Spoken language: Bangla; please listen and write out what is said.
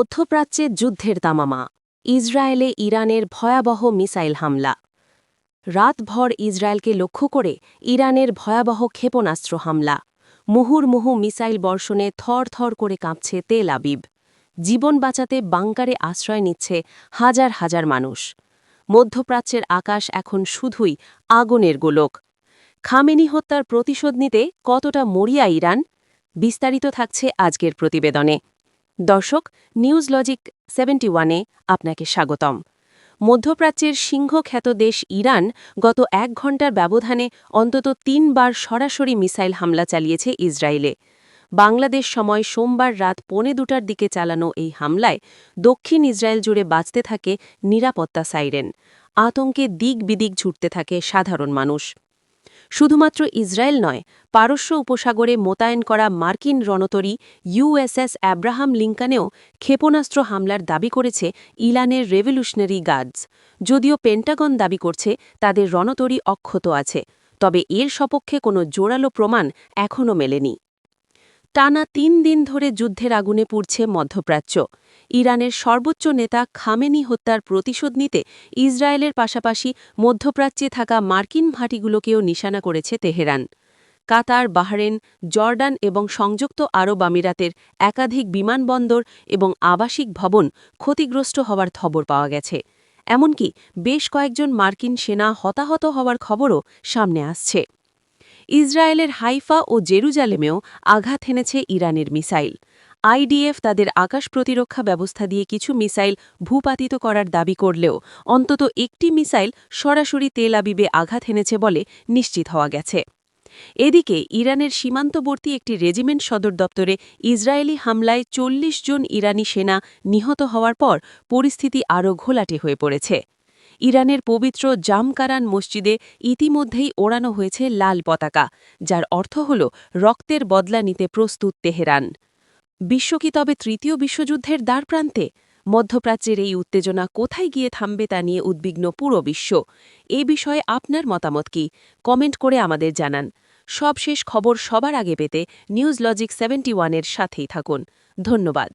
মধ্যপ্রাচ্যে যুদ্ধের তামামা ইসরায়েলে ইরানের ভয়াবহ মিসাইল হামলা রাতভর ইসরায়েলকে লক্ষ্য করে ইরানের ভয়াবহ ক্ষেপণাস্ত্র হামলা মুহুর্মুহু মিসাইল বর্ষণে থর থর করে কাঁপছে তেল আবিব জীবন বাঁচাতে বাংকারে আশ্রয় নিচ্ছে হাজার হাজার মানুষ মধ্যপ্রাচ্যের আকাশ এখন শুধুই আগুনের গোলক খামেনি হত্যার প্রতিশোধ নিতে কতটা মরিয়া ইরান বিস্তারিত থাকছে আজকের প্রতিবেদনে দর্শক নিউজ লজিক 71-এ আপনাকে স্বাগতম মধ্যপ্রাচ্যের সিংহখ্যাত দেশ ইরান গত ১ ঘণ্টার ব্যবধানে অন্তত ৩ বার সরাসরি মিসাইল হামলা চালিয়েছে ইসরায়েলে বাংলাদেশ সময় সোমবার রাত ১:২টার দিকে চালানো এই হামলায় দক্ষিণ ইসরায়েল জুড়ে বাজতে থাকে নিরাপত্তা সাইরেন আতঙ্কে দিক বিদিক ছুটতে থাকে সাধারণ মানুষ শুধুমাত্র ইসরায়েল নয় পারস্য উপসাগরে মোতায়েন করা মার্কিন রণতরী ইউএসএস অ্যাব্রাহাম লিঙ্কনেও ক্ষেপণাস্ত্র হামলার দাবি করেছে ইরানের রেভলিউশনারি গার্ডস যদিও পেন্টাগন দাবি করছে তাদের রণতরী অক্ষত আছে তবে এর সপক্ষে কোনো জোরালো প্রমাণ এখনও মেলেনি টানা ৩ দিন ধরে যুদ্ধের আগুনে পুড়ছে মধ্যপ্রাচ্য ইরানের সর্বোচ্চ নেতা খামেনি হত্যার প্রতিশোধ নিতে ইসরায়েলের পাশাপাশি মধ্যপ্রাচ্যে থাকা মার্কিন ঘাঁটিগুলোকেও নিশানা করেছে তেহরান কাতার বাহরেন জর্ডান এবং সংযুক্ত আরব আমিরাতের একাধিক বিমানবন্দর এবং আবাসিক ভবন ক্ষতিগ্রস্ত হওয়ার খবর পাওয়া গেছে এমনকি বেশ কয়েকজন মার্কিন সেনা হতাহত হওয়ার খবরও সামনে আসছে ইসরায়েলের হাইফা ও জেরুজালেমেও আঘাত হেনেছে ইরানের মিসাইল আইডিএফ তাদের আকাশ প্রতিরক্ষা ব্যবস্থা দিয়ে কিছু মিসাইল ভূপাতিত করার দাবি করলেও অন্তত একটি মিসাইল সরাসরি তেল আবিবে আঘাত হেনেছে বলে নিশ্চিত হওয়া গেছে এদিকে ইরানের সীমান্তবর্তী একটি রেজিমেন্ট সদর দপ্তরে ইসরায়েলি হামলায় ৪০ জন ইরানি সেনা নিহত হওয়ার পর পরিস্থিতি আরও ঘোলাটে হয়ে পড়েছে ইরানের পবিত্র জামকারান মসজিদে ইতিমধ্যেই ওড়ানো হয়েছে লাল পতাকা যার অর্থ হল রক্তের বদলা নিতে প্রস্তুত তেহরান বিশ্ব কি তবে তৃতীয় বিশ্বযুদ্ধের দ্বারপ্রান্তে মধ্যপ্রাচ্যের এই উত্তেজনা কোথায় গিয়ে থামবে তা নিয়ে উদ্বিগ্ন পুরো বিশ্ব এ বিষয়ে আপনার মতামত কি কমেন্ট করে আমাদের জানান সবশেষ খবর সবার আগে পেতে নিউজ লজিক 71-এর সাথেই থাকুন ধন্যবাদ